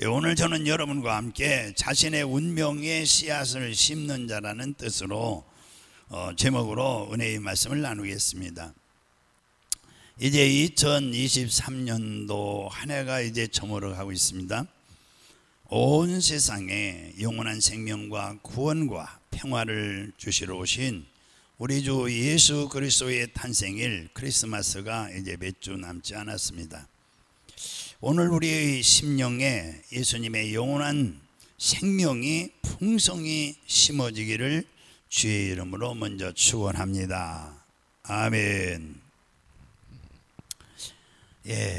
오늘 저는 여러분과 함께 자신의 운명의 씨앗을 심는 자라는 뜻으로 제목으로 은혜의 말씀을 나누겠습니다. 이제 2023년도 한 해가 이제 저물어 가고 있습니다. 온 세상에 영원한 생명과 구원과 평화를 주시러 오신 우리 주 예수 그리스도의 탄생일 크리스마스가 이제 몇 주 남지 않았습니다. 오늘 우리의 심령에 예수님의 영원한 생명이 풍성히 심어지기를 주의 이름으로 먼저 축원합니다. 아멘.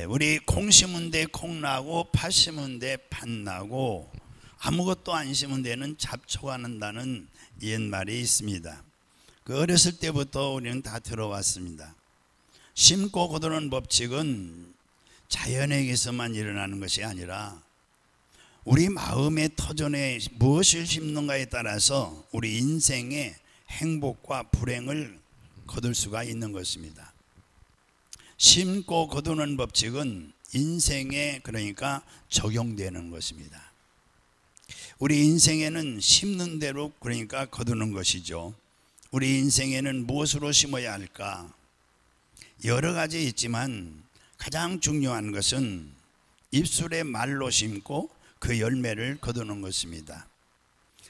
우리 콩 심은 데 콩 나고 팥 심은 데 팥 나고 아무것도 안 심은 데는 잡초가 난다는 옛말이 있습니다. 그 어렸을 때부터 우리는 다 들어왔습니다. 심고 거두는 법칙은 자연에게서만 일어나는 것이 아니라 우리 마음의 터전에 무엇을 심는가에 따라서 우리 인생의 행복과 불행을 거둘 수가 있는 것입니다. 심고 거두는 법칙은 인생에 그러니까 적용되는 것입니다. 우리 인생에는 심는 대로 그러니까 거두는 것이죠. 우리 인생에는 무엇으로 심어야 할까? 여러 가지 있지만 가장 중요한 것은 입술의 말로 심고 그 열매를 거두는 것입니다.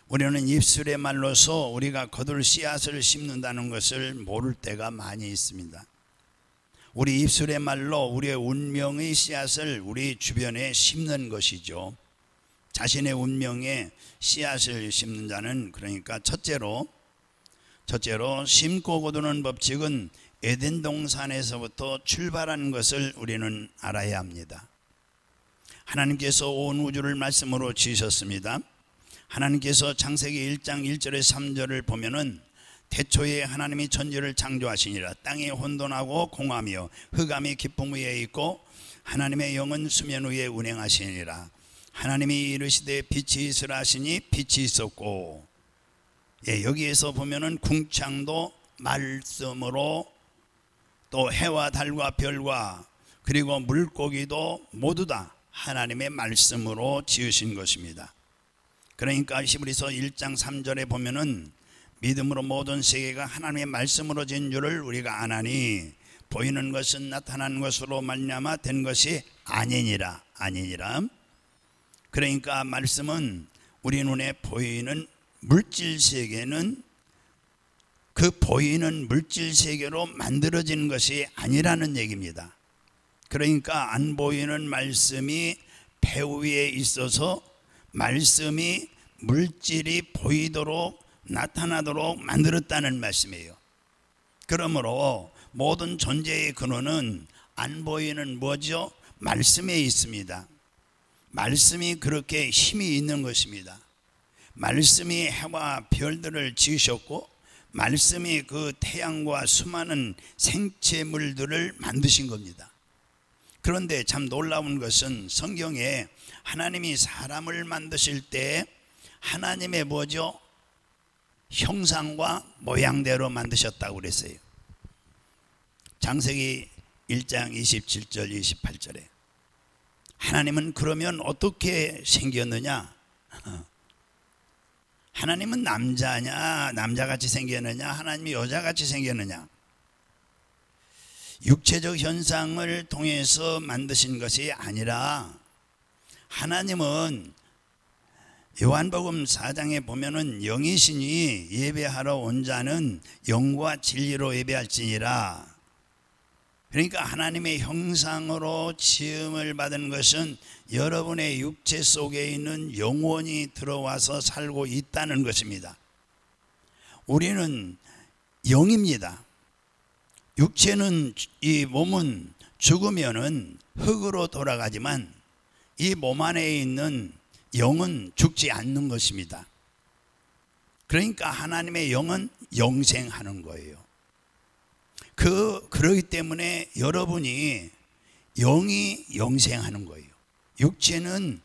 우리는 입술의 말로서 우리가 거둘 씨앗을 심는다는 것을 모를 때가 많이 있습니다. 우리 입술의 말로 우리의 운명의 씨앗을 우리 주변에 심는 것이죠. 자신의 운명에 씨앗을 심는 자는 그러니까 첫째로 심고 거두는 법칙은 에덴 동산에서부터 출발한 것을 우리는 알아야 합니다. 하나님께서 온 우주를 말씀으로 지으셨습니다. 하나님께서 창세기 1장 1절에 3절을 보면은 태초에 하나님이 천지를 창조하시니라. 땅이 혼돈하고 공하며 흑암이 깊음 위에 있고 하나님의 영은 수면 위에 운행하시니라. 하나님이 이르시되 빛이 있으라 하시니 빛이 있었고, 여기에서 보면은 궁창도 말씀으로 또 해와 달과 별과 그리고 물고기도 모두 다 하나님의 말씀으로 지으신 것입니다. 그러니까 히브리서 1장 3절에 보면은 믿음으로 모든 세계가 하나님의 말씀으로 진 줄을 우리가 아나니 보이는 것은 나타난 것으로 말미암아 된 것이 아니니라. 그러니까 말씀은 우리 눈에 보이는 물질 세계는 그 보이는 물질 세계로 만들어진 것이 아니라는 얘기입니다. 그러니까 안 보이는 말씀이 배 위에 있어서 말씀이 물질이 보이도록 나타나도록 만들었다는 말씀이에요. 그러므로 모든 존재의 근원은 안 보이는 뭐죠? 말씀에 있습니다. 말씀이 그렇게 힘이 있는 것입니다. 말씀이 해와 별들을 지으셨고 말씀이 그 태양과 수많은 생체물들을 만드신 겁니다. 그런데 참 놀라운 것은 성경에 하나님이 사람을 만드실 때 하나님의 뭐죠? 형상과 모양대로 만드셨다고 그랬어요. 창세기 1장 27절 28절에 하나님은 그러면 어떻게 생겼느냐? 하나님은 남자냐 남자같이 생겼느냐 하나님이 여자같이 생겼느냐? 육체적 현상을 통해서 만드신 것이 아니라 하나님은 요한복음 4장에 보면은 영이시니 예배하러 온 자는 영과 진리로 예배할지니라. 그러니까 하나님의 형상으로 지음을 받은 것은 여러분의 육체 속에 있는 영혼이 들어와서 살고 있다는 것입니다. 우리는 영입니다. 육체는 이 몸은 죽으면은 흙으로 돌아가지만 이 몸 안에 있는 영은 죽지 않는 것입니다. 그러니까 하나님의 영은 영생하는 거예요. 그러기 때문에 여러분이 영이 영생하는 거예요. 육체는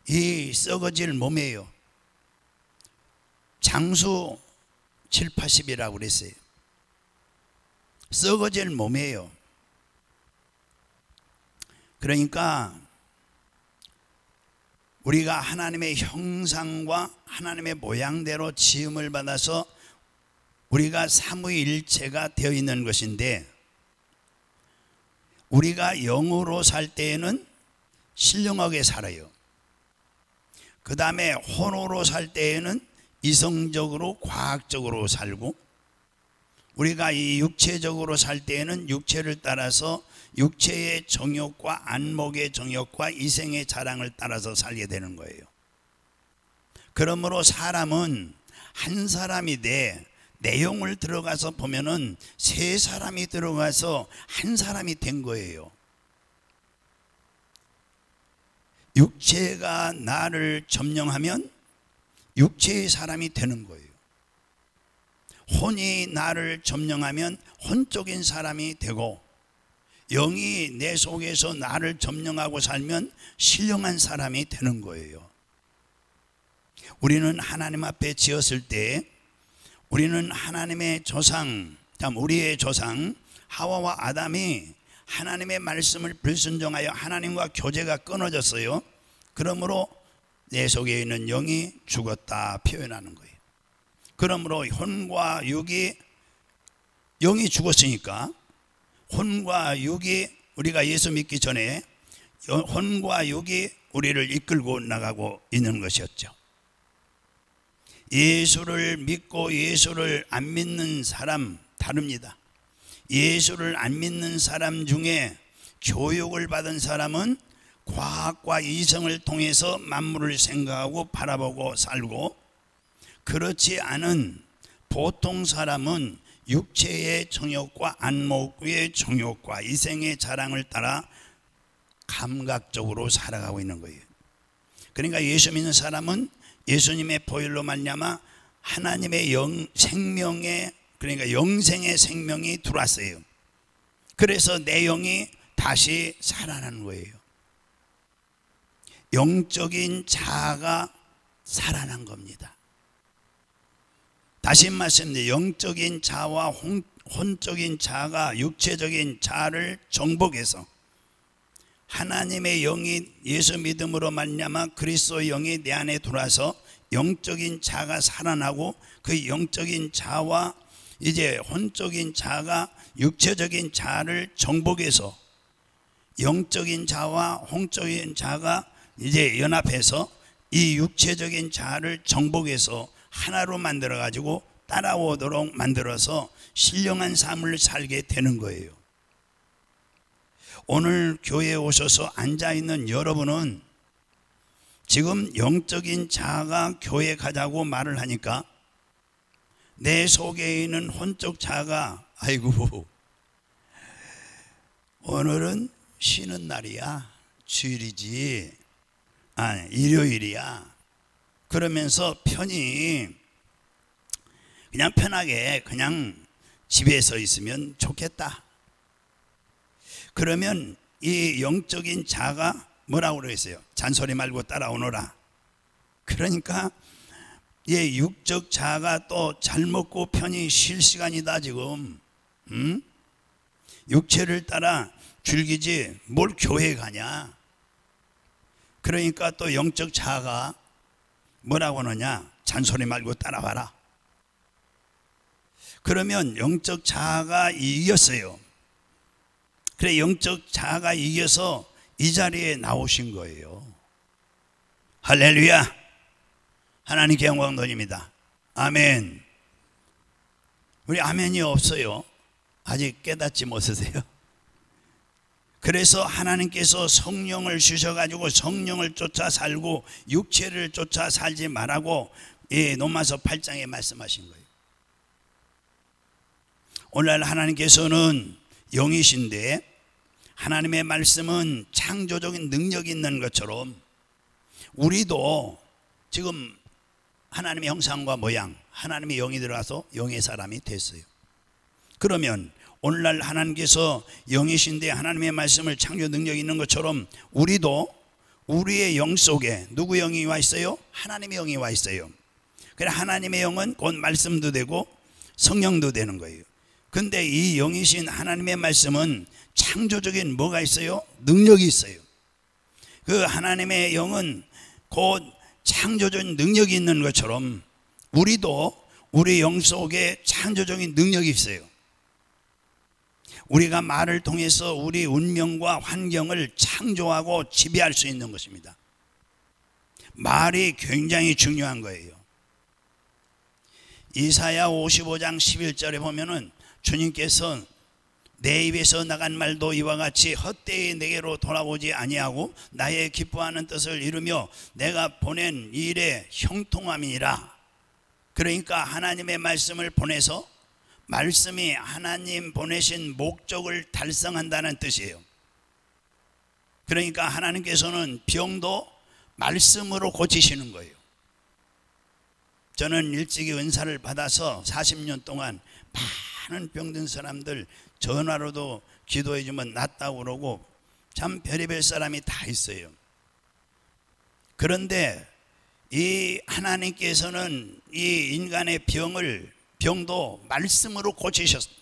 이 썩어질 몸이에요. 장수 7, 80이라고 그랬어요. 썩어질 몸이에요. 그러니까 우리가 하나님의 형상과 하나님의 모양대로 지음을 받아서 우리가 삼위일체가 되어 있는 것인데, 우리가 영으로 살 때에는 신령하게 살아요. 그 다음에 혼으로 살 때에는 이성적으로 과학적으로 살고, 우리가 이 육체적으로 살 때에는 육체를 따라서 육체의 정욕과 안목의 정욕과 이생의 자랑을 따라서 살게 되는 거예요. 그러므로 사람은 한 사람이 내용을 들어가서 보면은 세 사람이 들어가서 한 사람이 된 거예요. 육체가 나를 점령하면 육체의 사람이 되는 거예요. 혼이 나를 점령하면 혼적인 사람이 되고, 영이 내 속에서 나를 점령하고 살면 신령한 사람이 되는 거예요. 우리는 하나님 앞에 지었을 때, 우리는 하나님의 조상, 우리의 조상 하와와 아담이 하나님의 말씀을 불순종하여 하나님과 교제가 끊어졌어요. 그러므로 내 속에 있는 영이 죽었다 표현하는 거예요. 그러므로 혼과 육이, 영이 죽었으니까 혼과 육이, 우리가 예수 믿기 전에 혼과 육이 우리를 이끌고 나가고 있는 것이었죠. 예수를 믿고 예수를 안 믿는 사람 다릅니다. 예수를 안 믿는 사람 중에 교육을 받은 사람은 과학과 이성을 통해서 만물을 생각하고 바라보고 살고, 그렇지 않은 보통 사람은 육체의 정욕과 안목의 정욕과 이생의 자랑을 따라 감각적으로 살아가고 있는 거예요. 그러니까 예수 믿는 사람은 예수님의 보혈로 말미암아 하나님의 생명의, 그러니까 영생의 생명이 들어왔어요. 그래서 내 영이 다시 살아나는 거예요. 영적인 자아가 살아난 겁니다. 다시 말씀드립니다. 영적인 자아와 혼적인 자아가 육체적인 자아를 정복해서 하나님의 영이 예수 믿음으로 말미암아 그리스도의 영이 내 안에 들어와서 영적인 자아가 살아나고, 그 영적인 자아와 이제 혼적인 자아가 육체적인 자아를 정복해서 영적인 자아와 혼적인 자아가 이제 연합해서 이 육체적인 자아를 정복해서 하나로 만들어 가지고 따라오도록 만들어서 신령한 삶을 살게 되는 거예요. 오늘 교회에 오셔서 앉아있는 여러분은 지금 영적인 자아가 교회 가자고 말을 하니까 내 속에 있는 혼적 자아가, 아이고 오늘은 쉬는 날이야, 주일이지, 일요일이야, 그러면서 편히 그냥 편하게 그냥 집에서 있으면 좋겠다. 그러면 이 영적인 자가 뭐라고 그랬어요? 잔소리 말고 따라오너라. 그러니까 이 육적 자가 또 잘 먹고 편히 쉴 시간이다 지금. 육체를 따라 즐기지 뭘 교회 가냐. 그러니까 또 영적 자가 뭐라고 하느냐? 잔소리 말고 따라와라. 그러면 영적 자아가 이겼어요. 그래, 영적 자아가 이겨서 이 자리에 나오신 거예요. 할렐루야. 하나님께 영광 돌립니다. 아멘. 우리 아멘이 없어요. 아직 깨닫지 못하세요. 그래서 하나님께서 성령을 주셔가지고 성령을 쫓아 살고 육체를 쫓아 살지 말라고 로마서 8장에 말씀하신 거예요. 오늘 하나님께서는 영이신데 하나님의 말씀은 창조적인 능력이 있는 것처럼 우리도 지금 하나님의 형상과 모양, 하나님의 영이 들어가서 영의 사람이 됐어요. 그러면 오늘날 하나님께서 영이신데 하나님의 말씀을 창조 능력이 있는 것처럼 우리도 우리의 영 속에 누구 영이 와 있어요? 하나님의 영이 와 있어요. 그래, 하나님의 영은 곧 말씀도 되고 성령도 되는 거예요. 근데 이 영이신 하나님의 말씀은 창조적인 뭐가 있어요? 능력이 있어요. 그 하나님의 영은 곧 창조적인 능력이 있는 것처럼 우리도 우리 영 속에 창조적인 능력이 있어요. 우리가 말을 통해서 우리 운명과 환경을 창조하고 지배할 수 있는 것입니다. 말이 굉장히 중요한 거예요. 이사야 55장 11절에 보면은 주님께서 내 입에서 나간 말도 이와 같이 헛되이 내게로 돌아오지 아니하고 나의 기뻐하는 뜻을 이루며 내가 보낸 일에 형통함이니라. 그러니까 하나님의 말씀을 보내서 말씀이 하나님 보내신 목적을 달성한다는 뜻이에요. 그러니까 하나님께서는 병도 말씀으로 고치시는 거예요. 저는 일찍이 은사를 받아서 40년 동안 많은 병든 사람들 전화로도 기도해 주면 낫다고 그러고 참 별의별 사람이 다 있어요. 그런데 이 하나님께서는 이 인간의 병도 말씀으로 고치셨어요.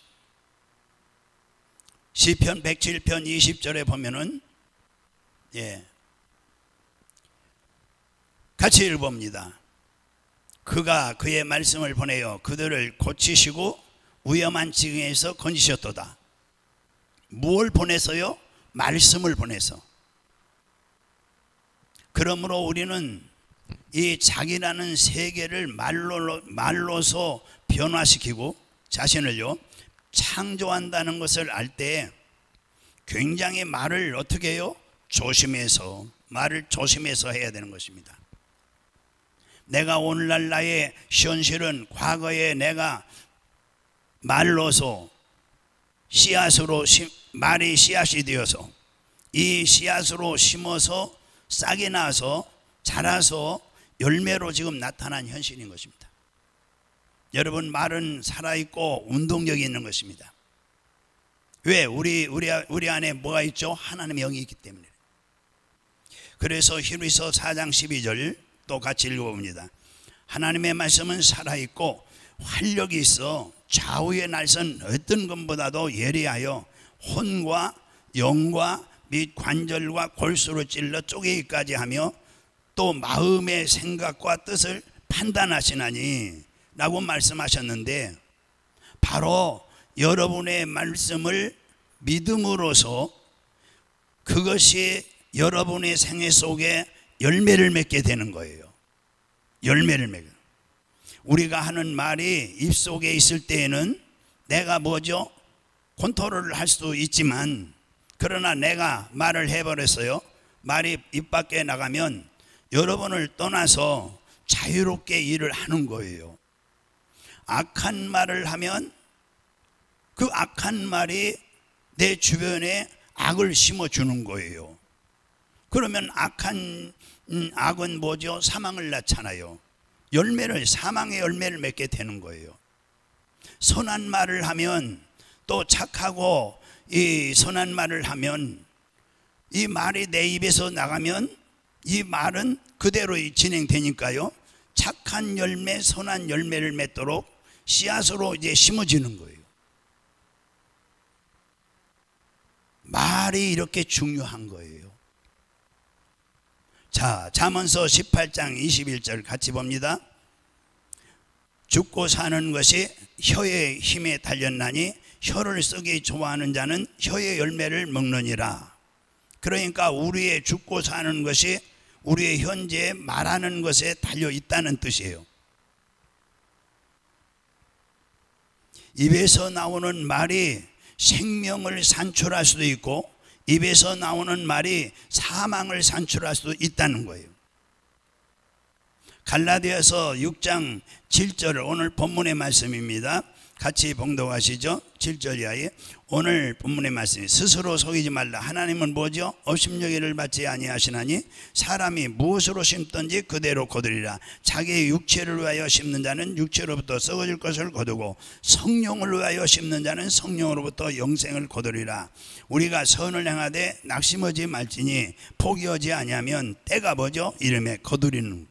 시편 107편 20절에 보면은 같이 읽어봅니다. 그가 그의 말씀을 보내어 그들을 고치시고 위험한 지경에서 건지셨도다. 무엇을 보내서요? 말씀을 보내서. 그러므로 우리는 이 자기라는 세계를 말로서 변화시키고 자신을요 창조한다는 것을 알 때 굉장히 말을 어떻게 해요? 말을 조심해서 해야 되는 것입니다. 내가 오늘날 나의 현실은 과거에 내가 말로서 씨앗으로 말이 씨앗이 되어서 이 씨앗으로 심어서 싹이 나서 자라서 열매로 지금 나타난 현실인 것입니다. 여러분, 말은 살아있고 운동력이 있는 것입니다. 왜? 우리 안에 뭐가 있죠? 하나님의 영이 있기 때문에. 그래서 히브리서 4장 12절 또 같이 읽어봅니다. 하나님의 말씀은 살아있고 활력이 있어 좌우의 날선 어떤 것보다도 예리하여 혼과 영과 및 관절과 골수로 찔러 쪼개기까지 하며 또 마음의 생각과 뜻을 판단하시나니 라고 말씀하셨는데, 바로 여러분의 말씀을 믿음으로써 그것이 여러분의 생애 속에 열매를 맺게 되는 거예요. 열매를 맺어. 우리가 하는 말이 입속에 있을 때에는 내가 뭐죠? 컨트롤을 할 수도 있지만, 그러나 내가 말을 해버렸어요. 말이 입 밖에 나가면 여러분을 떠나서 자유롭게 일을 하는 거예요. 악한 말을 하면 그 악한 말이 내 주변에 악을 심어주는 거예요. 그러면 악은 뭐죠? 사망을 낳잖아요. 사망의 열매를 맺게 되는 거예요. 선한 말을 하면, 또 착하고 이 선한 말을 하면, 이 말이 내 입에서 나가면 이 말은 그대로 진행되니까요, 착한 열매, 선한 열매를 맺도록 씨앗으로 이제 심어지는 거예요. 말이 이렇게 중요한 거예요. 자, 잠언서 18장 21절 같이 봅니다. 죽고 사는 것이 혀의 힘에 달렸나니 혀를 쓰기 좋아하는 자는 혀의 열매를 먹느니라. 그러니까 우리의 죽고 사는 것이 우리의 현재 말하는 것에 달려 있다는 뜻이에요. 입에서 나오는 말이 생명을 산출할 수도 있고, 입에서 나오는 말이 사망을 산출할 수도 있다는 거예요. 갈라디아서 6장 7절, 오늘 본문의 말씀입니다. 같이 봉독하시죠. 7절 이하에 오늘 본문의 말씀이, 스스로 속이지 말라. 하나님은 뭐죠? 업신여기를 받지 아니하시나니 사람이 무엇으로 심든지 그대로 거두리라. 자기의 육체를 위하여 심는 자는 육체로부터 썩어질 것을 거두고 성령을 위하여 심는 자는 성령으로부터 영생을 거두리라. 우리가 선을 행하되 낙심하지 말지니 포기하지 아니하면 때가 뭐죠? 이름에 거두리는.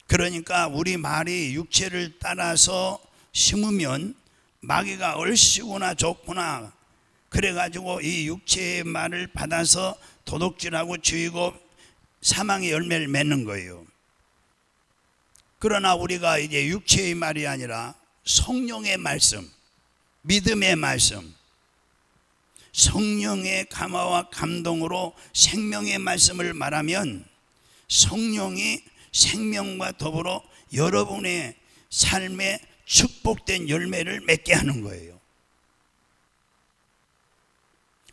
그러니까 우리 말이 육체를 따라서 심으면 마귀가 얼씨구나 좋구나 그래가지고 이 육체의 말을 받아서 도둑질하고 죽이고 사망의 열매를 맺는 거예요. 그러나 우리가 이제 육체의 말이 아니라 성령의 말씀, 믿음의 말씀, 성령의 감화와 감동으로 생명의 말씀을 말하면 성령이 생명과 더불어 여러분의 삶에 축복된 열매를 맺게 하는 거예요.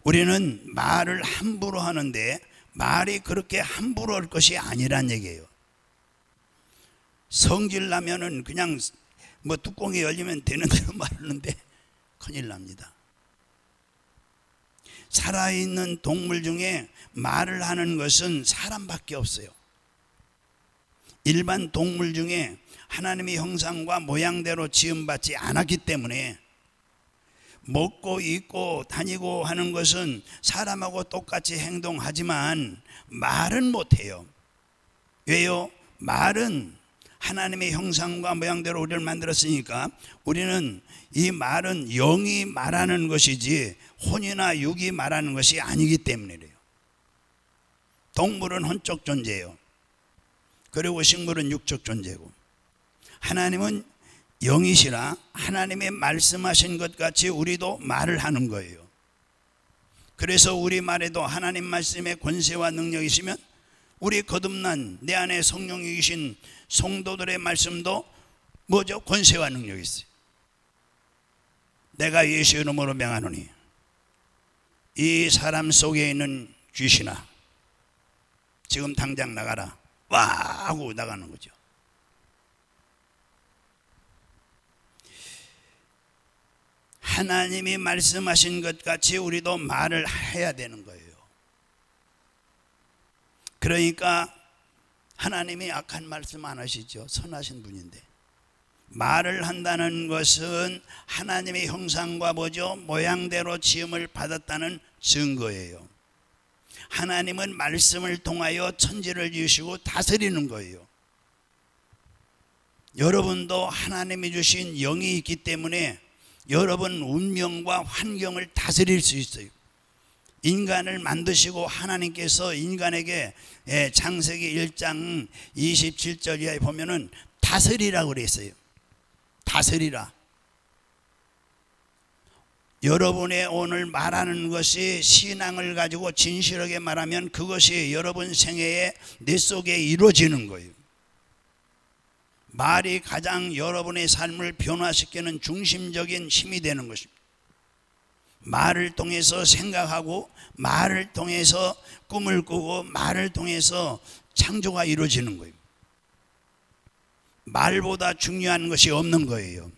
우리는 말을 함부로 하는데 말이 그렇게 함부로 할 것이 아니란 얘기예요. 성질 나면은 그냥 뭐 뚜껑이 열리면 되는 대로 말하는데 큰일 납니다. 살아있는 동물 중에 말을 하는 것은 사람밖에 없어요. 일반 동물 중에 하나님의 형상과 모양대로 지음받지 않았기 때문에 먹고 입고 다니고 하는 것은 사람하고 똑같이 행동하지만 말은 못해요. 왜요? 말은 하나님의 형상과 모양대로 우리를 만들었으니까 우리는 이 말은 영이 말하는 것이지 혼이나 육이 말하는 것이 아니기 때문이래요. 동물은 혼적 존재예요. 그리고 식물은 육적 존재고, 하나님은 영이시라 하나님의 말씀하신 것 같이 우리도 말을 하는 거예요. 그래서 우리 말에도 하나님 말씀의 권세와 능력이시면 우리 거듭난 내 안에 성령이 계신 성도들의 말씀도 뭐죠? 권세와 능력이 있어요. 내가 예수 이름으로 명하노니 이 사람 속에 있는 귀신아 지금 당장 나가라. 와 하고 나가는 거죠. 하나님이 말씀하신 것 같이 우리도 말을 해야 되는 거예요. 그러니까 하나님이 악한 말씀 안 하시죠. 선하신 분인데 말을 한다는 것은 하나님의 형상과 뭐죠? 모양대로 지음을 받았다는 증거예요. 하나님은 말씀을 통하여 천지를 지으시고 다스리는 거예요. 여러분도 하나님이 주신 영이 있기 때문에 여러분 운명과 환경을 다스릴 수 있어요. 인간을 만드시고 하나님께서 인간에게 창세기 1장 27절 이하에 보면은 다스리라고 그랬어요. 다스리라. 여러분의 오늘 말하는 것이 신앙을 가지고 진실하게 말하면 그것이 여러분 생애에 내 속에 이루어지는 거예요. 말이 가장 여러분의 삶을 변화시키는 중심적인 힘이 되는 것입니다. 말을 통해서 생각하고 말을 통해서 꿈을 꾸고 말을 통해서 창조가 이루어지는 거예요. 말보다 중요한 것이 없는 거예요.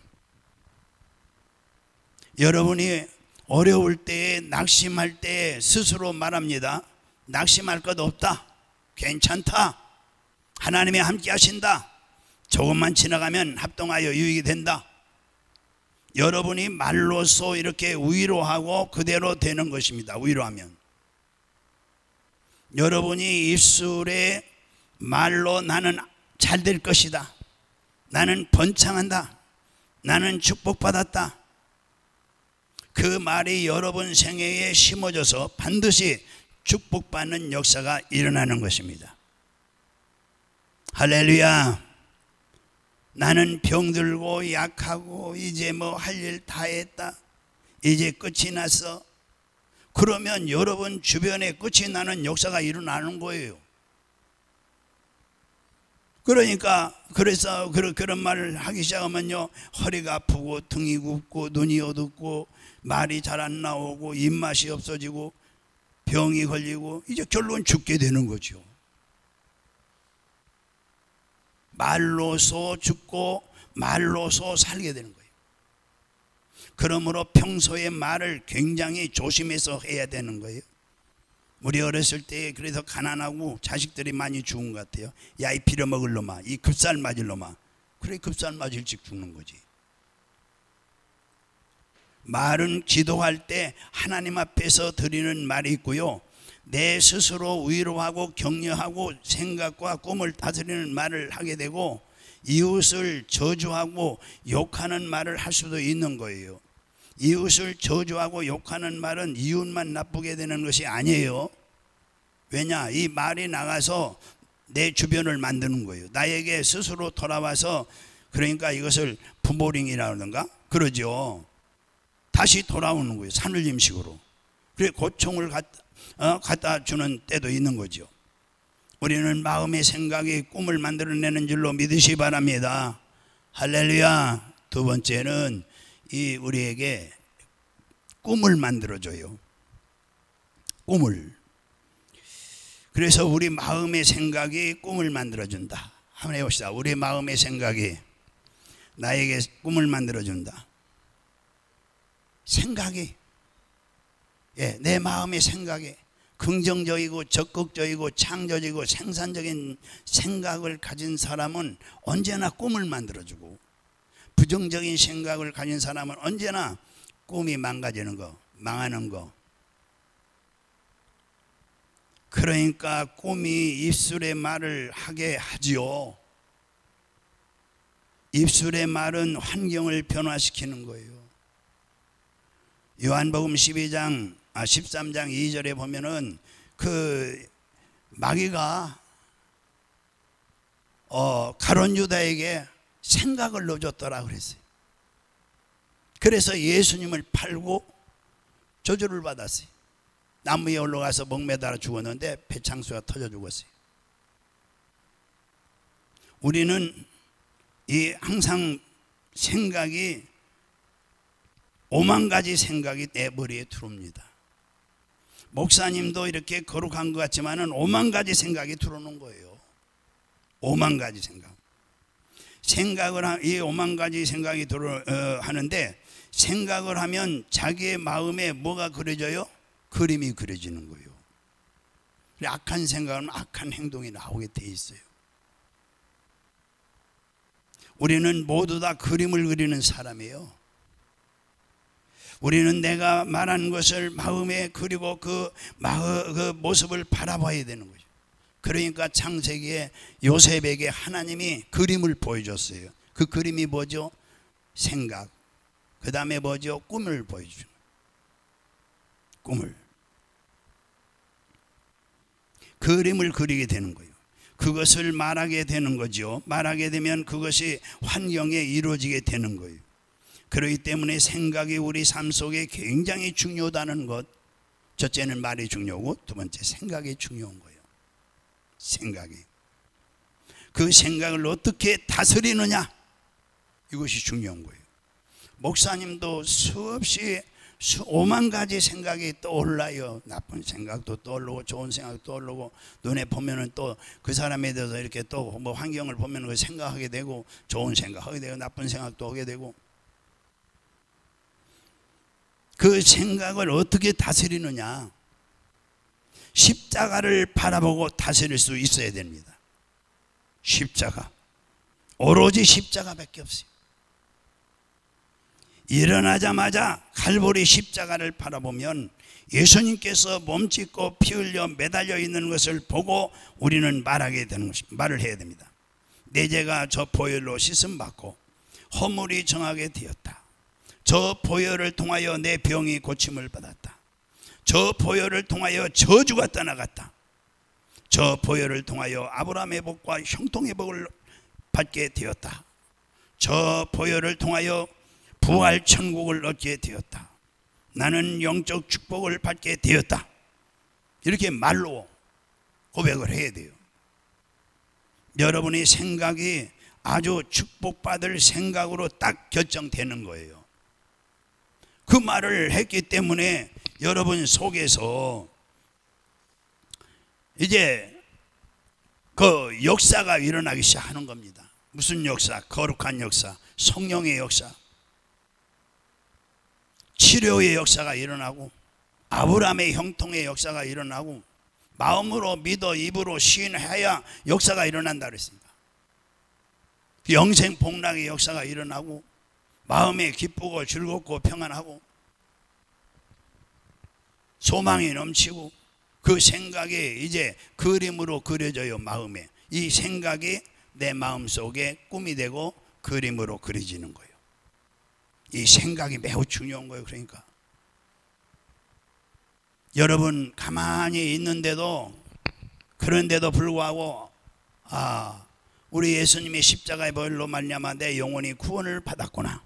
여러분이 어려울 때에 낙심할 때 스스로 말합니다. 낙심할 것 없다. 괜찮다. 하나님이 함께 하신다. 조금만 지나가면 합동하여 유익이 된다. 여러분이 말로써 이렇게 위로하고 그대로 되는 것입니다. 위로하면 여러분이 입술에 말로 나는 잘 될 것이다. 나는 번창한다. 나는 축복받았다. 그 말이 여러분 생애에 심어져서 반드시 축복받는 역사가 일어나는 것입니다. 할렐루야. 나는 병들고 약하고 이제 뭐 할 일 다 했다. 이제 끝이 났어. 그러면 여러분 주변에 끝이 나는 역사가 일어나는 거예요. 그러니까 그래서 그런 말을 하기 시작하면요, 허리가 아프고 등이 굽고 눈이 어둡고 말이 잘 안 나오고 입맛이 없어지고 병이 걸리고 이제 결론 죽게 되는 거죠. 말로서 죽고 말로서 살게 되는 거예요. 그러므로 평소에 말을 굉장히 조심해서 해야 되는 거예요. 우리 어렸을 때 그래서 가난하고 자식들이 많이 죽은 것 같아요. 야, 이 빌어먹을 놈아, 이 급살 맞을 놈아. 그래, 급살 맞을 즉 죽는 거지. 말은 기도할 때 하나님 앞에서 드리는 말이 있고요, 내 스스로 위로하고 격려하고 생각과 꿈을 다스리는 말을 하게 되고, 이웃을 저주하고 욕하는 말을 할 수도 있는 거예요. 이웃을 저주하고 욕하는 말은 이웃만 나쁘게 되는 것이 아니에요. 왜냐? 이 말이 나가서 내 주변을 만드는 거예요. 나에게 스스로 돌아와서, 그러니까 이것을 부모링이라든가 그러죠. 다시 돌아오는 거예요. 산울림식으로. 그래 고총을 갖다 주는 때도 있는 거죠. 우리는 마음의 생각이 꿈을 만들어내는 줄로 믿으시기 바랍니다. 할렐루야. 두 번째는 우리에게 꿈을 만들어줘요. 꿈을. 그래서 우리 마음의 생각이 꿈을 만들어준다. 한번 해봅시다. 우리 마음의 생각이 나에게 꿈을 만들어준다. 생각이, 내 마음의 생각이 긍정적이고 적극적이고 창조적이고 생산적인 생각을 가진 사람은 언제나 꿈을 만들어주고, 부정적인 생각을 가진 사람은 언제나 꿈이 망가지는 거, 망하는 거. 그러니까 꿈이 입술의 말을 하게 하지요. 입술의 말은 환경을 변화시키는 거예요. 요한복음 13장 2절에 보면은 그 마귀가 가룟 유다에게 생각을 넣어줬더라 그랬어요. 그래서 예수님을 팔고 저주를 받았어요. 나무 위에 올라가서 목매달아 죽었는데 배창수가 터져 죽었어요. 우리는 항상 생각이 5만 가지 생각이 내 머리에 들어옵니다. 목사님도 이렇게 거룩한 것 같지만은 5만 가지 생각이 들어오는 거예요. 5만 가지 생각. 이 5만 가지 생각이 하는데, 생각을 하면 자기의 마음에 뭐가 그려져요? 그림이 그려지는 거예요. 악한 생각은 악한 행동이 나오게 돼 있어요. 우리는 모두 다 그림을 그리는 사람이에요. 우리는 내가 말한 것을 마음에 그리고 그 모습을 바라봐야 되는 거죠. 그러니까 창세기에 요셉에게 하나님이 그림을 보여줬어요. 그 그림이 뭐죠? 생각. 그 다음에 뭐죠? 꿈을 보여주는 거예요. 꿈을. 그림을 그리게 되는 거예요. 그것을 말하게 되는 거죠. 말하게 되면 그것이 환경에 이루어지게 되는 거예요. 그렇기 때문에 생각이 우리 삶 속에 굉장히 중요하다는 것. 첫째는 말이 중요하고, 두 번째 생각이 중요한 거예요. 생각이. 그 생각을 어떻게 다스리느냐, 이것이 중요한 거예요. 목사님도 수없이 5만 가지 생각이 떠올라요. 나쁜 생각도 떠오르고 좋은 생각도 떠오르고, 눈에 보면은 또 그 사람에 대해서 이렇게 또 뭐 환경을 보면 생각하게 되고, 좋은 생각하게 되고 나쁜 생각도 하게 되고. 그 생각을 어떻게 다스리느냐, 십자가를 바라보고 다스릴 수 있어야 됩니다. 십자가. 오로지 십자가밖에 없어요. 일어나자마자 칼보리 십자가를 바라보면 예수님께서 몸짓고 피 흘려 매달려 있는 것을 보고 우리는 말을 해야 됩니다. 내 죄가 저 보혈로 씻음 받고 허물이 정하게 되었다. 저 보혈을 통하여 내 병이 고침을 받았다. 저 보혈을 통하여 저주가 떠나갔다. 저 보혈을 통하여 아브라함의 복과 형통의 복을 받게 되었다. 저 보혈을 통하여 부활 천국을 얻게 되었다. 나는 영적 축복을 받게 되었다. 이렇게 말로 고백을 해야 돼요. 여러분의 생각이 아주 축복받을 생각으로 딱 결정되는 거예요. 그 말을 했기 때문에 여러분 속에서 이제 그 역사가 일어나기 시작하는 겁니다. 무슨 역사? 거룩한 역사, 성령의 역사, 치료의 역사가 일어나고, 아브라함의 형통의 역사가 일어나고, 마음으로 믿어 입으로 시인해야 역사가 일어난다 그랬습니다. 영생 복락의 역사가 일어나고, 마음에 기쁘고 즐겁고 평안하고 소망이 넘치고, 그 생각이 이제 그림으로 그려져요. 마음에. 이 생각이 내 마음속에 꿈이 되고 그림으로 그려지는 거예요. 이 생각이 매우 중요한 거예요. 그러니까 여러분 가만히 있는데도 그런데도 불구하고 우리 예수님의 십자가의 보혈로 말미암아 내 영혼이 구원을 받았구나.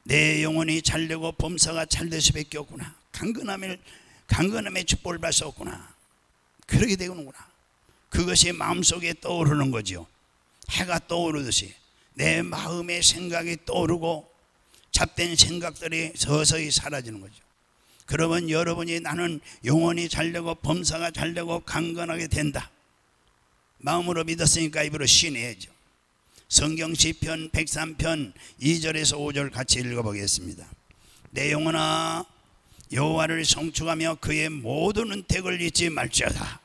내 영혼이 잘되고 범사가 잘될 수밖에 없구나. 강건함의 축복을 받을 수 없구나. 그렇게 되는구나. 그것이 마음속에 떠오르는 거죠. 해가 떠오르듯이 내 마음의 생각이 떠오르고 잡된 생각들이 서서히 사라지는 거죠. 그러면 여러분이 나는 영혼이 잘되고 범사가 잘되고 강건하게 된다. 마음으로 믿었으니까 입으로 시인해야죠. 성경 시편 103편 2절에서 5절 같이 읽어보겠습니다. 내 영혼아 여호와를 송축하며 그의 모든 은택을 잊지 말지어다.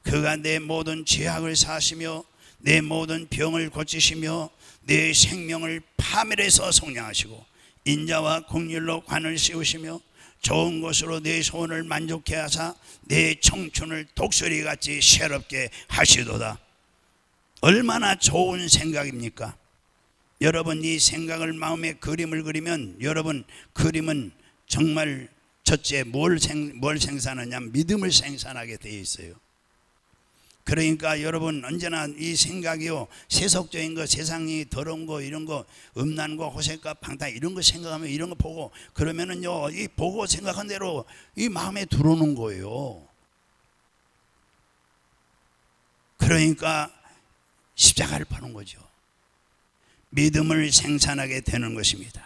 그가 내 모든 죄악을 사하시며 내 모든 병을 고치시며 내 생명을 파멸해서 속량하시고 인자와 긍휼로 관을 씌우시며 좋은 것으로 내 소원을 만족해 하사 내 청춘을 독수리같이 새롭게 하시도다. 얼마나 좋은 생각입니까? 여러분 이 생각을 마음에 그림을 그리면 여러분 그림은 정말 첫째 뭘 생산하냐면 믿음을 생산하게 되어 있어요. 그러니까 여러분 언제나 이 생각이요 세속적인 거 세상이 더러운 거 이런 거 음란 거 호색과 방탕 이런 거 생각하면 이런 거 보고 그러면은요 이 보고 생각한 대로 이 마음에 들어오는 거예요. 그러니까 십자가를 파는 거죠. 믿음을 생산하게 되는 것입니다.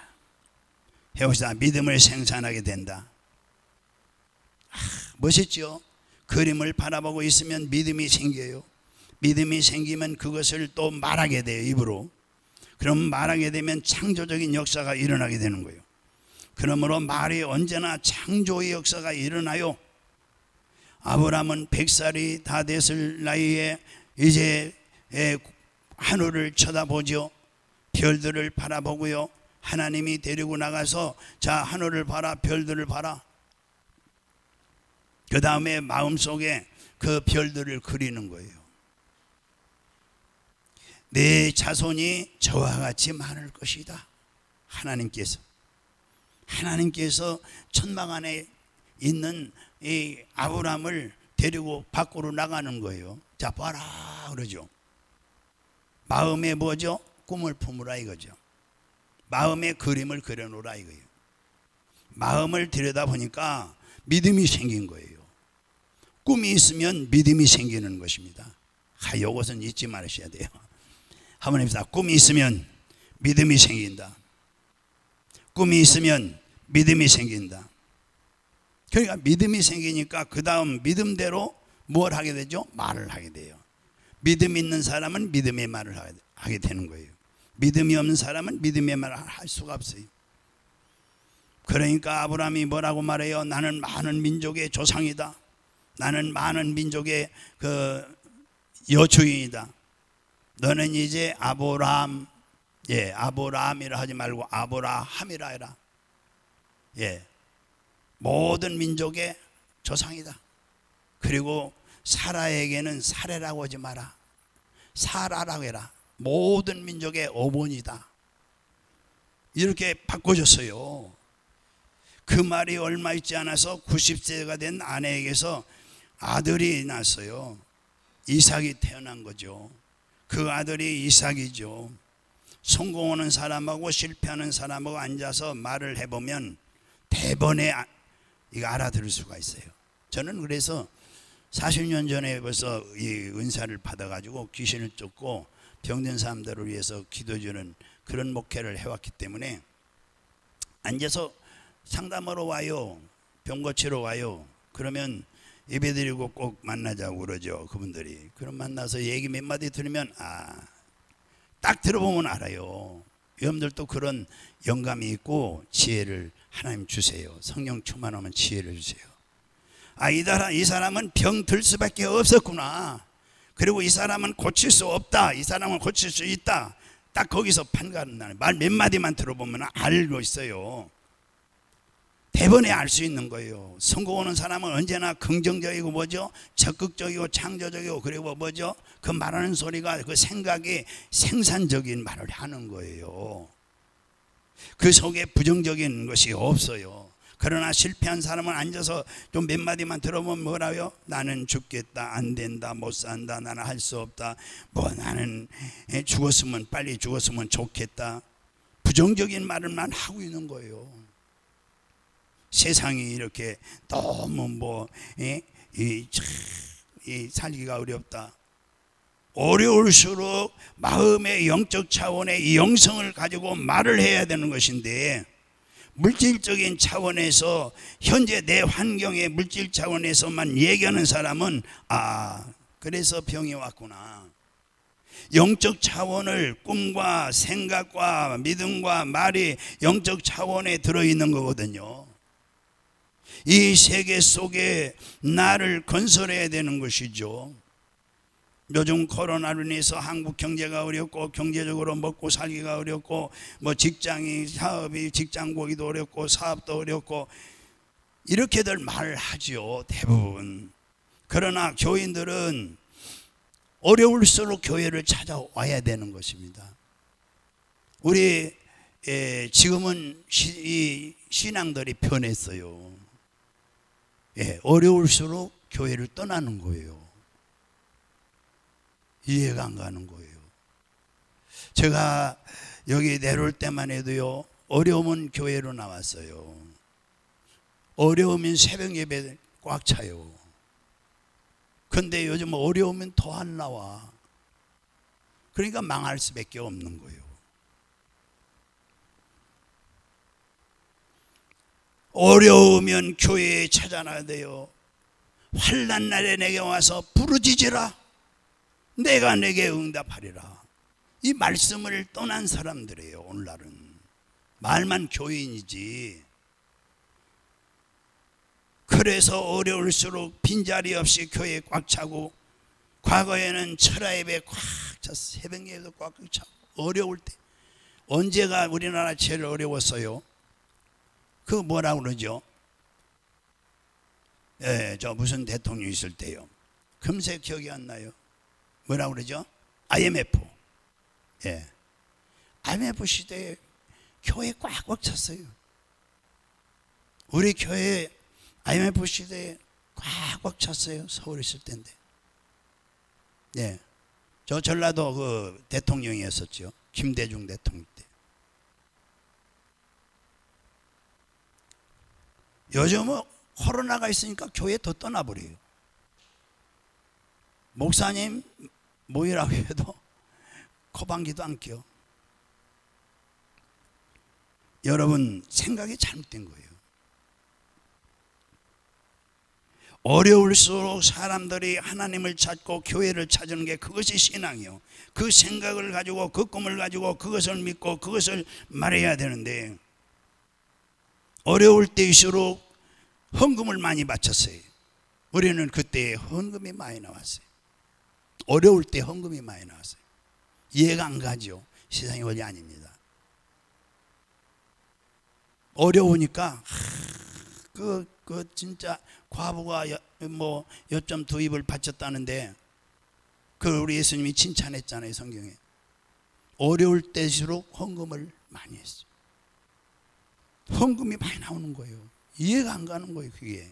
해봅시다. 믿음을 생산하게 된다. 멋있죠? 그림을 바라보고 있으면 믿음이 생겨요. 믿음이 생기면 그것을 또 말하게 돼요. 입으로. 그럼 말하게 되면 창조적인 역사가 일어나게 되는 거예요. 그러므로 말이 언제나 창조의 역사가 일어나요. 아브라함은 100살이 다 됐을 나이에 이제 하늘을 쳐다보죠. 별들을 바라보고요. 하나님이 데리고 나가서 자 하늘을 봐라 별들을 봐라. 그 다음에 마음속에 그 별들을 그리는 거예요. 내 자손이 저와 같이 많을 것이다. 하나님께서 천막 안에 있는 이 아브라함을 데리고 밖으로 나가는 거예요. 자 봐라 그러죠. 마음에 뭐죠? 꿈을 품으라 이거죠. 마음에 그림을 그려놓으라 이거예요. 마음을 들여다보니까 믿음이 생긴 거예요. 꿈이 있으면 믿음이 생기는 것입니다. 이것은 잊지 말으셔야 돼요. 한번 해봅시다. 꿈이 있으면 믿음이 생긴다. 꿈이 있으면 믿음이 생긴다. 그러니까 믿음이 생기니까 그 다음 믿음대로 뭘 하게 되죠? 말을 하게 돼요. 믿음 있는 사람은 믿음의 말을 하게 되는 거예요. 믿음이 없는 사람은 믿음의 말을 할 수가 없어요. 그러니까 아브라함이 뭐라고 말해요? 나는 많은 민족의 조상이다. 나는 많은 민족의 그 여주인이다. 너는 이제 아브라함이라 하지 말고 아브라함이라 해라. 모든 민족의 조상이다. 그리고 사라에게는 사레라고 하지 마라. 사라라고 해라. 모든 민족의 어머니다. 이렇게 바꿔줬어요. 그 말이 얼마 있지 않아서 90세가 된 아내에게서 아들이 났어요. 이삭이 태어난 거죠. 그 아들이 이삭이죠. 성공하는 사람하고 실패하는 사람하고 앉아서 말을 해보면 대번에 이거 알아들을 수가 있어요. 저는 그래서 40년 전에 벌써 이 은사를 받아가지고 귀신을 쫓고 병든 사람들을 위해서 기도주는 그런 목회를 해왔기 때문에 앉아서 상담하러 와요. 병 고치러 와요. 그러면 예배드리고 꼭 만나자고 그러죠. 그분들이. 그럼 만나서 얘기 몇 마디 들으면 딱 들어보면 알아요. 여러분들도 그런 영감이 있고 지혜를 하나님 주세요. 성령 충만하면 지혜를 주세요. 이 사람은 병 들 수밖에 없었구나. 그리고 이 사람은 고칠 수 없다. 이 사람은 고칠 수 있다. 딱 거기서 판가는 나는 말 몇 마디만 들어보면 알고 있어요. 대번에 알 수 있는 거예요. 성공하는 사람은 언제나 긍정적이고 뭐죠? 적극적이고 창조적이고 그리고 뭐죠? 그 말하는 소리가 그 생각이 생산적인 말을 하는 거예요. 그 속에 부정적인 것이 없어요. 그러나 실패한 사람은 앉아서 좀 몇 마디만 들어보면 뭐라요? 나는 죽겠다, 안 된다, 못 산다, 나는 할 수 없다, 뭐 나는 죽었으면 빨리 죽었으면 좋겠다, 부정적인 말을만 하고 있는 거예요. 세상이 이렇게 너무 살기가 어렵다. 어려울수록 마음의 영적 차원의 영성을 가지고 말을 해야 되는 것인데, 물질적인 차원에서 현재 내 환경의 물질 차원에서만 얘기하는 사람은 그래서 병이 왔구나. 영적 차원을 꿈과 생각과 믿음과 말이 영적 차원에 들어있는 거거든요. 이 세계 속에 나를 건설해야 되는 것이죠. 요즘 코로나로 인해서 한국 경제가 어렵고 경제적으로 먹고 살기가 어렵고 사업이 직장 구하기도 어렵고 사업도 어렵고 이렇게들 말하죠, 대부분. 그러나 교인들은 어려울수록 교회를 찾아와야 되는 것입니다. 우리 지금은 신앙들이 변했어요. 어려울수록 교회를 떠나는 거예요. 이해가 안 가는 거예요. 제가 여기 내려올 때만 해도요, 어려우면 교회로 나왔어요. 어려우면 새벽 예배 꽉 차요. 근데 요즘 어려우면 더 안 나와. 그러니까 망할 수밖에 없는 거예요. 어려우면 교회에 찾아나야 돼요. 환난 날에 내게 와서 부르짖으라, 내가 내게 응답하리라. 이 말씀을 떠난 사람들이에요. 오늘날은 말만 교인이지. 그래서 어려울수록 빈자리 없이 교회에 꽉 차고, 과거에는 철야 예배 꽉 차서 새벽 예배도 꽉 차고, 어려울 때 언제가 우리나라 제일 어려웠어요? 그 뭐라 그러죠? 저 무슨 대통령 있을 때요. 금세 기억이 안 나요. 뭐라 그러죠? IMF. IMF 시대에 교회 꽉꽉 찼어요. 우리 교회 IMF 시대에 꽉꽉 찼어요. 서울에 있을 때인데. 저 전라도 그 대통령이었었죠. 김대중 대통령 때. 요즘은 코로나가 있으니까 교회 더 떠나버려요. 목사님 모이라고 해도 코방기도 안 껴. 여러분, 생각이 잘못된 거예요. 어려울수록 사람들이 하나님을 찾고 교회를 찾는 게 그것이 신앙이요. 그 생각을 가지고 그 꿈을 가지고 그것을 믿고 그것을 말해야 되는데, 어려울 때일수록 헌금을 많이 바쳤어요. 우리는 그때 헌금이 많이 나왔어요. 어려울 때 헌금이 많이 나왔어요. 이해가 안 가죠. 세상이 원리 아닙니다. 어려우니까 진짜 과부가 여점 두 입을 바쳤다는데, 그걸 우리 예수님이 칭찬했잖아요, 성경에. 어려울 때일수록 헌금을 많이 했어요. 헌금이 많이 나오는 거예요. 이해가 안 가는 거예요, 그게.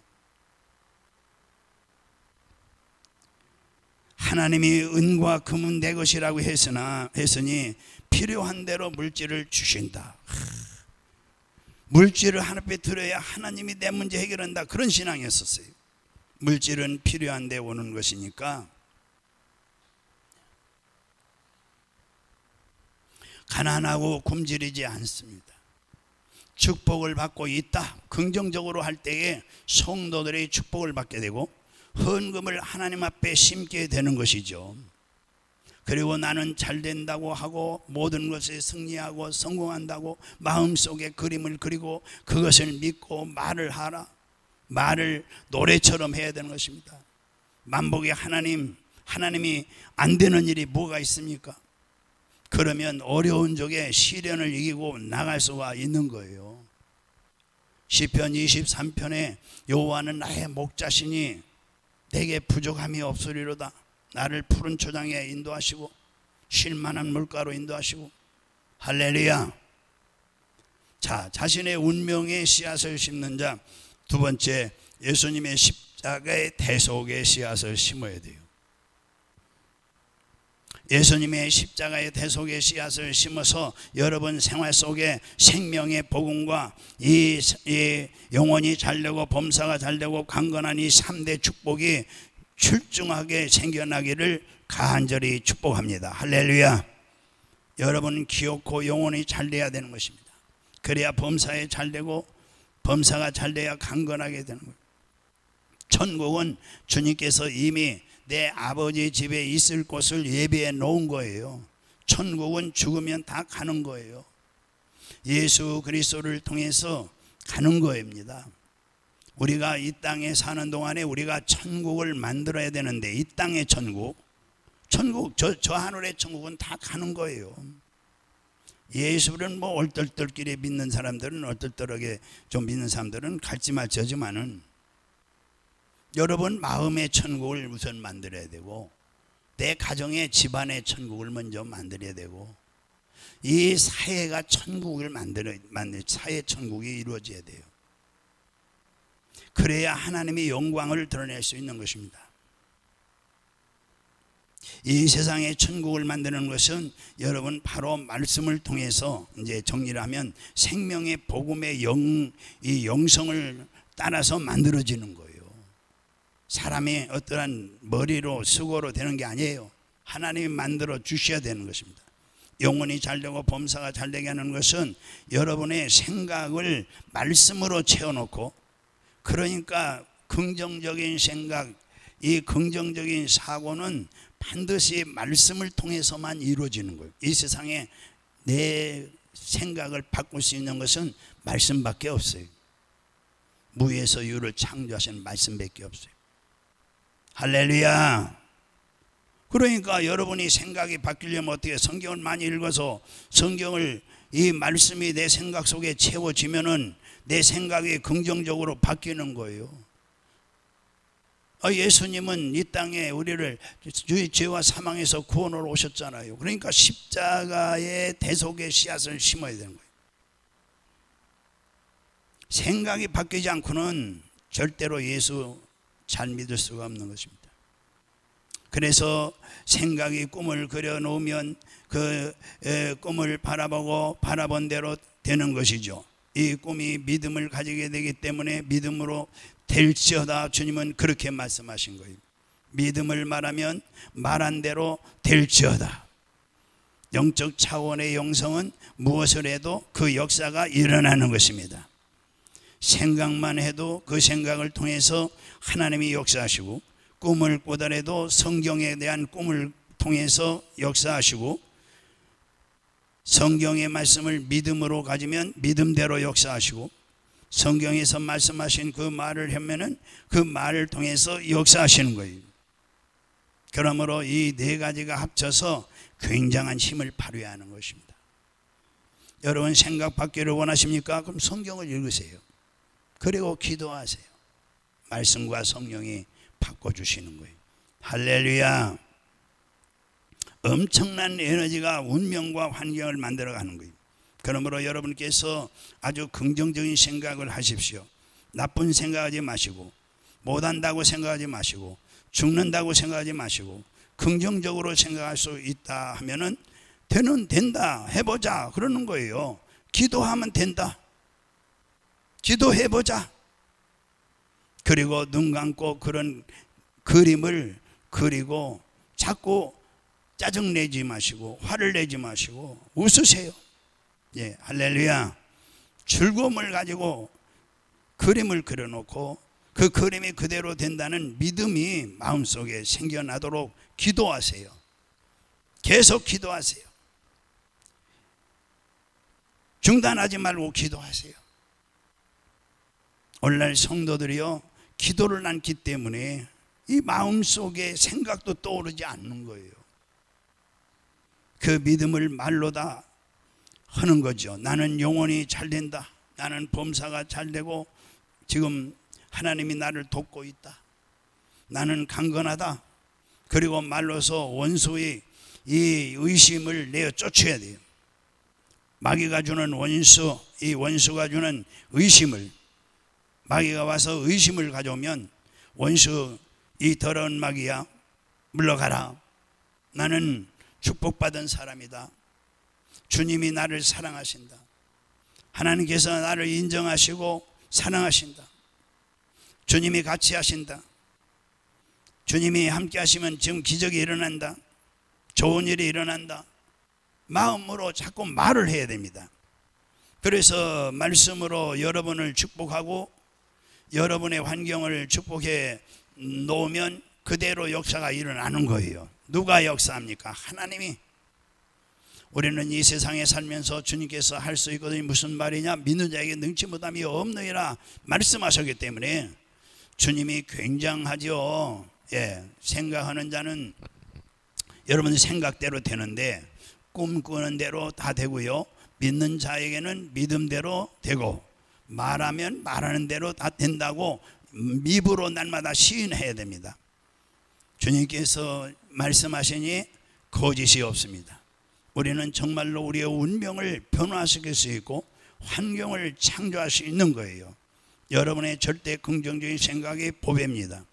하나님이 은과 금은 내 것이라고 했으니 필요한 대로 물질을 주신다. 물질을 하나님께 드려야 하나님이 내 문제 해결한다. 그런 신앙이었었어요. 물질은 필요한 데 오는 것이니까 가난하고 굶주리지 않습니다. 축복을 받고 있다. 긍정적으로 할 때에 성도들이 축복을 받게 되고 헌금을 하나님 앞에 심게 되는 것이죠. 그리고 나는 잘 된다고 하고 모든 것에 승리하고 성공한다고 마음속에 그림을 그리고 그것을 믿고 말을 하라. 말을 노래처럼 해야 되는 것입니다. 만복의 하나님이 안 되는 일이 뭐가 있습니까? 그러면 어려운 적에 시련을 이기고 나갈 수가 있는 거예요. 시편 23편에 여호와는 나의 목자시니 내게 부족함이 없으리로다. 나를 푸른 초장에 인도하시고 쉴만한 물가로 인도하시고. 할렐루야. 자, 자신의 운명의 씨앗을 심는 자. 두 번째, 예수님의 십자가의 대속의 씨앗을 심어야 돼요. 예수님의 십자가의 대속의 씨앗을 심어서 여러분 생활 속에 생명의 복음과 이 영혼이 잘되고 범사가 잘되고 강건한 이 3대 축복이 출중하게 생겨나기를 간절히 축복합니다. 할렐루야. 여러분 기어코 영혼이 잘돼야 되는 것입니다. 그래야 범사에 잘되고 범사가 잘돼야 강건하게 되는 거예요. 천국은 주님께서 이미 내 아버지 집에 있을 곳을 예비해 놓은 거예요. 천국은 죽으면 다 가는 거예요. 예수 그리스도를 통해서 가는 거입니다. 우리가 이 땅에 사는 동안에 우리가 천국을 만들어야 되는데, 이 땅의 천국, 저 하늘의 천국은 다 가는 거예요. 예수를 뭐 얼떨떨끼리 믿는 사람들은, 얼떨떨하게 좀 믿는 사람들은 갈지 말지 하지만은, 여러분 마음의 천국을 우선 만들어야 되고, 내 가정의 집안의 천국을 먼저 만들어야 되고, 이 사회가 천국을 사회 천국이 이루어져야 돼요. 그래야 하나님의 영광을 드러낼 수 있는 것입니다. 이 세상의 천국을 만드는 것은 여러분 바로 말씀을 통해서, 이제 정리를 하면 생명의 복음의 이 영성을 따라서 만들어지는 거예요. 사람이 어떠한 머리로 수고로 되는 게 아니에요. 하나님이 만들어 주셔야 되는 것입니다. 영혼이 잘되고 범사가 잘되게 하는 것은 여러분의 생각을 말씀으로 채워놓고, 그러니까 긍정적인 생각, 이 긍정적인 사고는 반드시 말씀을 통해서만 이루어지는 거예요. 이 세상에 내 생각을 바꿀 수 있는 것은 말씀밖에 없어요. 무에서 유를 창조하신 말씀밖에 없어요. 할렐루야. 그러니까 여러분이 생각이 바뀌려면 어떻게, 성경을 많이 읽어서 성경을, 이 말씀이 내 생각 속에 채워지면은 내 생각이 긍정적으로 바뀌는 거예요. 예수님은 이 땅에 우리를 죄와 사망에서 구원으로 오셨잖아요. 그러니까 십자가의 대속의 씨앗을 심어야 되는 거예요. 생각이 바뀌지 않고는 절대로 예수 잘 믿을 수가 없는 것입니다. 그래서 생각이 꿈을 그려놓으면 그 꿈을 바라보고 바라본 대로 되는 것이죠. 이 꿈이 믿음을 가지게 되기 때문에 믿음으로 될지어다, 주님은 그렇게 말씀하신 거예요. 믿음을 말하면 말한 대로 될지어다. 영적 차원의 영성은 무엇을 해도 그 역사가 일어나는 것입니다. 생각만 해도 그 생각을 통해서 하나님이 역사하시고, 꿈을 꾸더라도 성경에 대한 꿈을 통해서 역사하시고, 성경의 말씀을 믿음으로 가지면 믿음대로 역사하시고, 성경에서 말씀하신 그 말을 하면은 그 말을 통해서 역사하시는 거예요. 그러므로 이 네 가지가 합쳐서 굉장한 힘을 발휘하는 것입니다. 여러분 생각 바뀌기를 원하십니까? 그럼 성경을 읽으세요. 그리고 기도하세요. 말씀과 성령이 바꿔주시는 거예요. 할렐루야. 엄청난 에너지가 운명과 환경을 만들어가는 거예요. 그러므로 여러분께서 아주 긍정적인 생각을 하십시오. 나쁜 생각하지 마시고, 못한다고 생각하지 마시고, 죽는다고 생각하지 마시고, 긍정적으로 생각할 수 있다 하면은 된다, 해보자 그러는 거예요. 기도하면 된다. 기도해보자. 그리고 눈 감고 그런 그림을 그리고 자꾸 짜증내지 마시고 화를 내지 마시고 웃으세요. 예, 할렐루야. 즐거움을 가지고 그림을 그려놓고 그 그림이 그대로 된다는 믿음이 마음속에 생겨나도록 기도하세요. 계속 기도하세요. 중단하지 말고 기도하세요. 오늘날 성도들이요, 기도를 않기 때문에 이 마음속에 생각도 떠오르지 않는 거예요. 그 믿음을 말로 다 하는 거죠. 나는 영혼이 잘 된다. 나는 범사가 잘 되고 지금 하나님이 나를 돕고 있다. 나는 강건하다. 그리고 말로서 원수의 이 의심을 내어 쫓아야 돼요. 마귀가 주는 원수, 이 원수가 주는 의심을, 마귀가 와서 의심을 가져오면 원수, 이 더러운 마귀야, 물러가라. 나는 축복받은 사람이다. 주님이 나를 사랑하신다. 하나님께서 나를 인정하시고 사랑하신다. 주님이 같이 하신다. 주님이 함께 하시면 지금 기적이 일어난다. 좋은 일이 일어난다. 마음으로 자꾸 말을 해야 됩니다. 그래서 말씀으로 여러분을 축복하고 여러분의 환경을 축복해 놓으면 그대로 역사가 일어나는 거예요. 누가 역사합니까? 하나님이. 우리는 이 세상에 살면서 주님께서 할 수 있거든요. 무슨 말이냐? 믿는 자에게 능치 못함이 없느니라 말씀하셨기 때문에 주님이 굉장하죠. 예, 생각하는 자는 여러분 생각대로 되는데 꿈꾸는 대로 다 되고요. 믿는 자에게는 믿음대로 되고 말하면 말하는 대로 다 된다고 입으로 날마다 시인해야 됩니다. 주님께서 말씀하시니 거짓이 없습니다. 우리는 정말로 우리의 운명을 변화시킬 수 있고 환경을 창조할 수 있는 거예요. 여러분의 절대 긍정적인 생각이 보배입니다.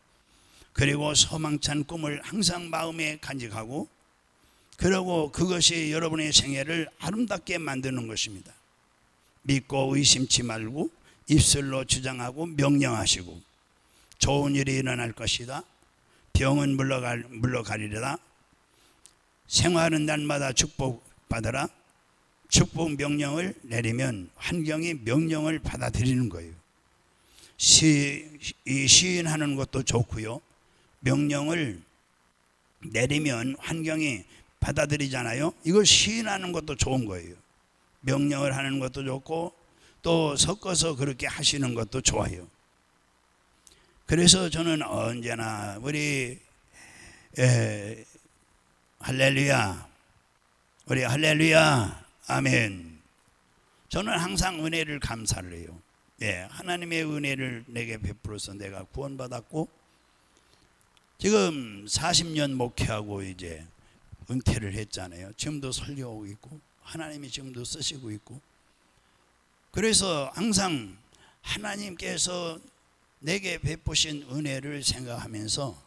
그리고 소망찬 꿈을 항상 마음에 간직하고 그리고 그것이 여러분의 생애를 아름답게 만드는 것입니다. 믿고 의심치 말고 입술로 주장하고 명령하시고 좋은 일이 일어날 것이다. 병은 물러가리라. 생활은 날마다 축복받아라. 축복 명령을 내리면 환경이 명령을 받아들이는 거예요. 시인하는 것도 좋고요. 명령을 내리면 환경이 받아들이잖아요. 이걸 시인하는 것도 좋은 거예요. 명령을 하는 것도 좋고 또 섞어서 그렇게 하시는 것도 좋아요. 그래서 저는 언제나 우리 할렐루야, 우리 할렐루야, 아멘. 저는 항상 은혜를 감사를 해요. 예, 하나님의 은혜를 내게 베풀어서 내가 구원받았고 지금 40년 목회하고 이제 은퇴를 했잖아요. 지금도 설교하고 있고 하나님이 지금도 쓰시고 있고 그래서 항상 하나님께서 내게 베푸신 은혜를 생각하면서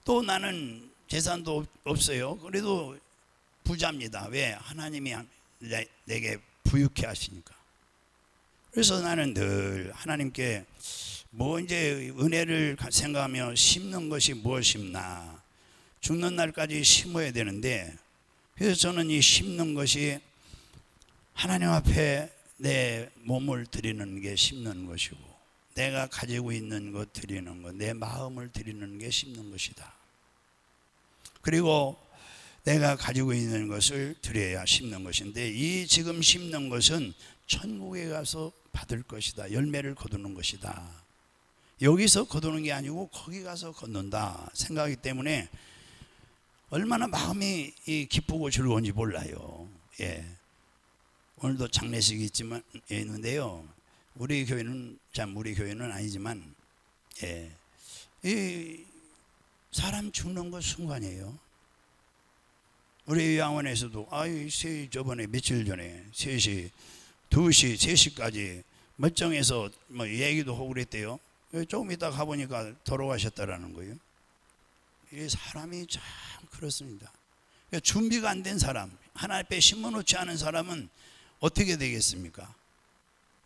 또 나는 재산도 없어요. 그래도 부자입니다. 왜? 하나님이 내게 부유케 하시니까. 그래서 나는 늘 하나님께 뭐 이제 은혜를 생각하며 심는 것이 무엇입나. 죽는 날까지 심어야 되는데 그래서 저는 이 심는 것이 하나님 앞에 내 몸을 드리는 게 심는 것이고 내가 가지고 있는 것 드리는 것, 내 마음을 드리는 게 심는 것이다. 그리고 내가 가지고 있는 것을 드려야 심는 것인데 이 지금 심는 것은 천국에 가서 받을 것이다. 열매를 거두는 것이다. 여기서 거두는 게 아니고 거기 가서 거둔다 생각하기 때문에 얼마나 마음이 기쁘고 즐거운지 몰라요. 예. 오늘도 장례식이 있는데요. 우리 교회는 아니지만 예. 이 사람 죽는 것 순간이에요. 우리 요양원에서도 저번에 며칠 전에 3시, 2시, 3시까지 멀쩡해서 뭐 얘기도 하고 그랬대요. 조금 있다 가보니까 돌아가셨다라는 거예요. 이 사람이 참 그렇습니다. 준비가 안 된 사람, 하나님 앞에 심어놓지 않은 사람은 어떻게 되겠습니까?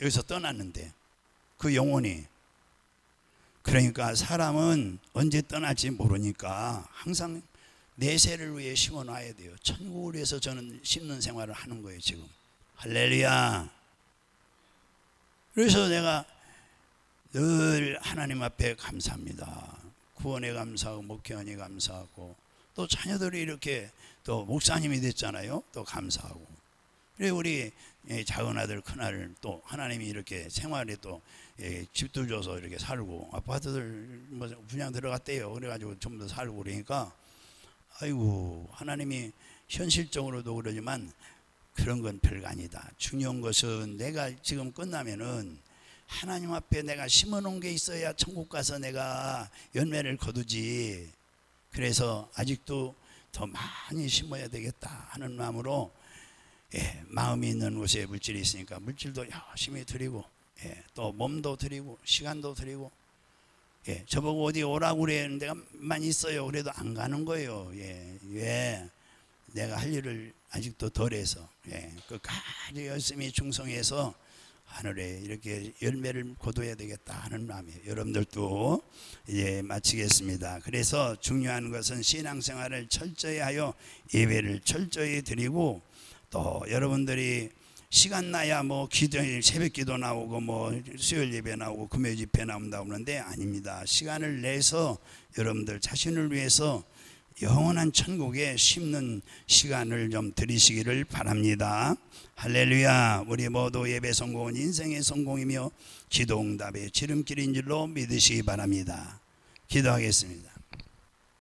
여기서 떠났는데 그 영혼이. 그러니까 사람은 언제 떠날지 모르니까 항상 내세를 위해 심어놔야 돼요. 천국을 위해서 저는 심는 생활을 하는 거예요 지금. 할렐루야. 그래서 내가 늘 하나님 앞에 감사합니다. 구원에 감사하고 목회하니 감사하고 또 자녀들이 이렇게 또 목사님이 됐잖아요. 또 감사하고. 그리고 우리 작은 아들 큰 아들 또 하나님이 이렇게 생활에 또 집도 줘서 이렇게 살고 아파트들 뭐 분양 들어갔대요. 그래가지고 좀 더 살고 그러니까 아이고 하나님이 현실적으로도 그러지만 그런 건 별거 아니다. 중요한 것은 내가 지금 끝나면은 하나님 앞에 내가 심어놓은 게 있어야 천국 가서 내가 열매를 거두지. 그래서 아직도 더 많이 심어야 되겠다 하는 마음으로 예, 마음이 있는 곳에 물질이 있으니까 물질도 열심히 드리고, 예, 또 몸도 드리고 시간도 드리고, 예, 저보고 어디 오라고 그래는 데가만 있어요. 그래도 안 가는 거예요. 예, 왜? 내가 할 일을 아직도 덜해서, 예, 끝까지 열심히 충성해서 하늘에 이렇게 열매를 거둬야 되겠다 하는 마음이에요. 여러분들도 이제 마치겠습니다. 그래서 중요한 것은 신앙생활을 철저히 하여 예배를 철저히 드리고, 또 여러분들이 시간 나야 뭐 기도, 새벽 기도 나오고 뭐 수요일 예배 나오고 금요 집회 나온다고 하는데 아닙니다. 시간을 내서 여러분들 자신을 위해서 영원한 천국에 심는 시간을 좀 드리시기를 바랍니다. 할렐루야. 우리 모두 예배 성공은 인생의 성공이며 기도 응답의 지름길인 줄로 믿으시기 바랍니다. 기도하겠습니다.